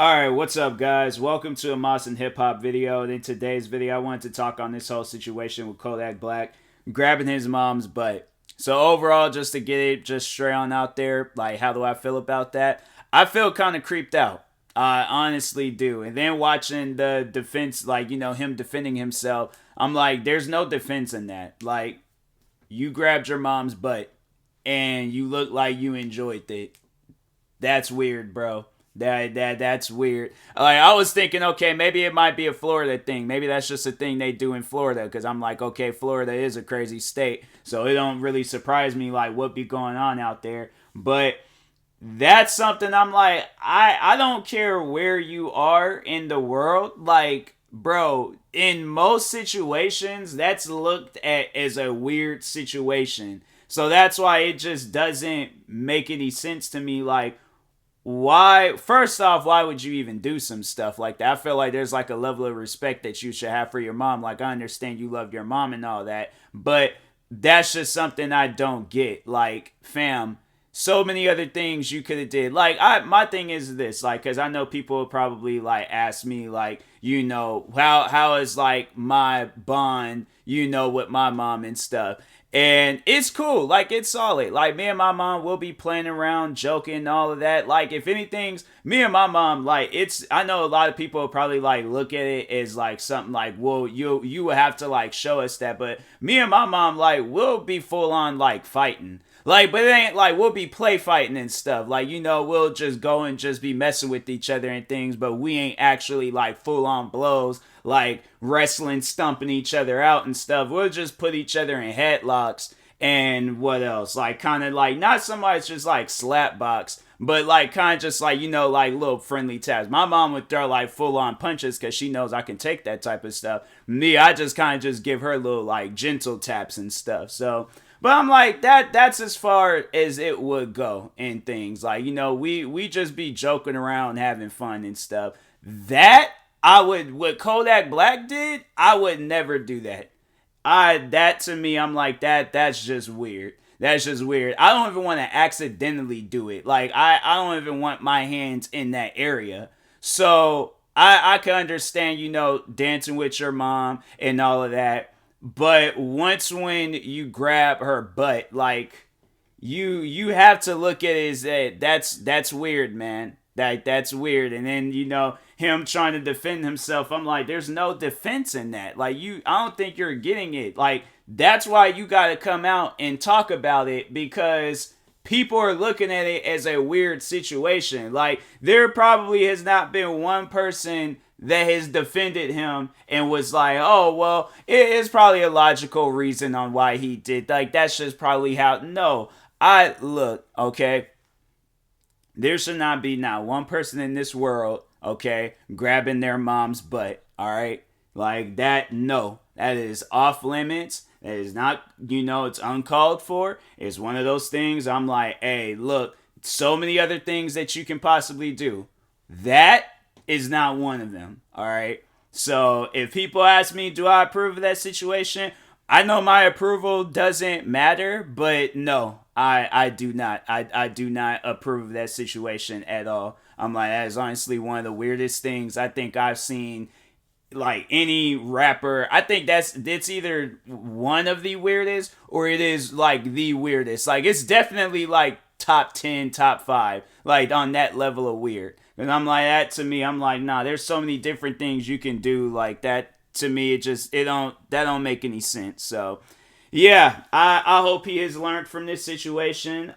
Alright, what's up guys? Welcome to a Moss and Hip Hop video. And in today's video, I wanted to talk on this whole situation with Kodak Black grabbing his mom's butt. So overall, just to get it just straight on out there, like how do I feel about that? I feel kind of creeped out. I honestly do. And then watching the defense, like, him defending himself, I'm like, there's no defense in that. Like, you grabbed your mom's butt and you look like you enjoyed it. That's weird, bro. That's weird. Like I was thinking, okay, maybe it might be a Florida thing. Maybe that's just a thing they do in Florida. Because I'm like, okay, Florida is a crazy state, so it don't really surprise me like what be going on out there. But that's something I'm like, I don't care where you are in the world. Like, bro, in most situations, that's looked at as a weird situation. So that's why it just doesn't make any sense to me. Like, why, first off, why would you even do some stuff like that? I feel like there's like a level of respect that you should have for your mom. Like, I understand you love your mom and all that, but that's just something I don't get. Like, fam, so many other things you could have did. Like, my thing is this, like, because I know people will probably like ask me, like, how is like my bond, with my mom and stuff. And it's cool. Like, it's solid. Like, me and my mom will be playing around, joking, all of that. Like, if anything's, me and my mom, like, I know a lot of people will probably, like, look at it as, like, something like, well, you would have to, like, show us that. But me and my mom, like, we'll be full on, like, fighting. Like, but it ain't like we'll be play fighting and stuff. Like, we'll just go and just be messing with each other and things, but we ain't actually like full on blows, like wrestling, stumping each other out and stuff. We'll just put each other in headlocks and what else? Like, kind of like, not so much just like slap box, but like kind of just like, like little friendly taps. My mom would throw like full on punches because she knows I can take that type of stuff. Me, I just kind of just give her little like gentle taps and stuff. So, but I'm like, that's as far as it would go in things. Like, we just be joking around, having fun and stuff. That I would, what Kodak Black did, I would never do that. That to me, I'm like, that's just weird. That's just weird. I don't even want to accidentally do it. Like, I don't even want my hands in that area. So I can understand, dancing with your mom and all of that. But once when you grab her butt, like, you have to look at it as that's weird, man. That's weird. And then him trying to defend himself. I'm like, there's no defense in that. Like, I don't think you're getting it. Like, that's why you got to come out and talk about it, because people are looking at it as a weird situation. Like, there probably has not been one person that has defended him and was like, oh, well, it is probably a logical reason on why he did. Like, that's just probably how. No, look, okay, there should not be not one person in this world, okay, grabbing their mom's butt, all right? Like, that, no, that is off limits. That is not, it's uncalled for. It's one of those things I'm like, hey, look, so many other things that you can possibly do. That is not one of them, all right? So if people ask me, do I approve of that situation? I know my approval doesn't matter, but no, I do not. I do not approve of that situation at all. I'm like, that is honestly one of the weirdest things I think I've seen, like, any rapper. I think it's either one of the weirdest or it is like the weirdest. Like, it's definitely like top 10, top 5, like on that level of weird. And I'm like, that to me, I'm like, nah, there's so many different things you can do like that. To me, that don't make any sense. So yeah, I hope he has learned from this situation.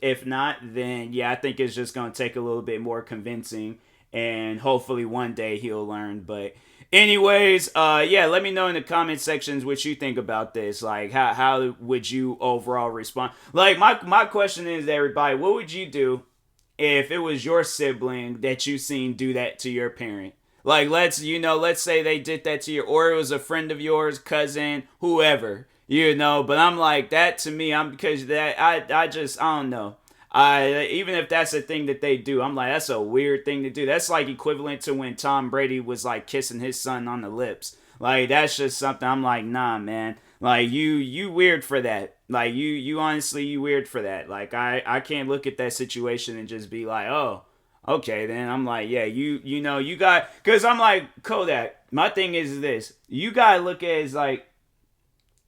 If not, then yeah, I think it's just gonna take a little bit more convincing, and hopefully one day he'll learn. But anyways, yeah, let me know in the comment sections what you think about this. Like, how would you overall respond? Like, my question is, everybody, what would you do if it was your sibling that you seen do that to your parent? Like, let's say they did that to you, or it was a friend of yours, cousin, whoever, but I'm like, that to me, because that, I don't know. Even if that's a thing that they do, I'm like, that's a weird thing to do. That's like equivalent to when Tom Brady was like kissing his son on the lips. Like, that's just something I'm like, nah, man. Like, you weird for that. Like, you honestly, you weird for that. Like, I can't look at that situation and just be like, oh, Okay, then I'm like, yeah, you know, you got, because I'm like, Kodak, my thing is this. You got to look at it as like,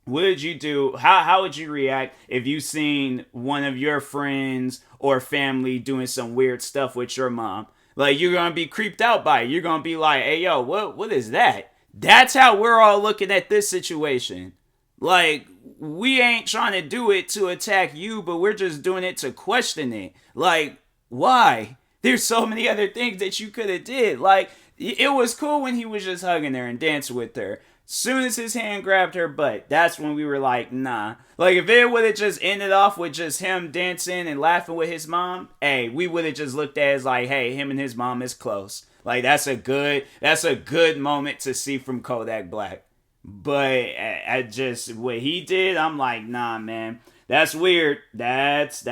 what did you do? How would you react if you seen one of your friends or family doing some weird stuff with your mom? Like, you're gonna be creeped out by it. You're gonna be like, hey yo, what is that? That's how we're all looking at this situation. Like, we ain't trying to do it to attack you, but we're just doing it to question it. Like, why? There's so many other things that you could have did. Like, it was cool when he was just hugging her and dancing with her. Soon as his hand grabbed her butt, that's when we were like, nah. Like, if it would have just ended off with just him dancing and laughing with his mom, hey, we would have just looked at it as like, hey, him and his mom is close. Like, that's a good moment to see from Kodak Black. But I just, what he did, I'm like, nah, man, that's weird. That's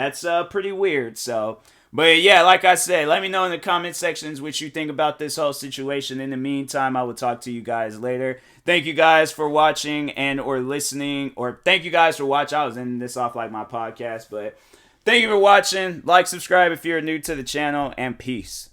pretty weird. So, but yeah, like I said, let me know in the comment sections what you think about this whole situation. In the meantime, I will talk to you guys later. Thank you guys for watching and or listening, or thank you guys for watching. I was ending this off like my podcast, but thank you for watching. Like, subscribe if you're new to the channel, and peace.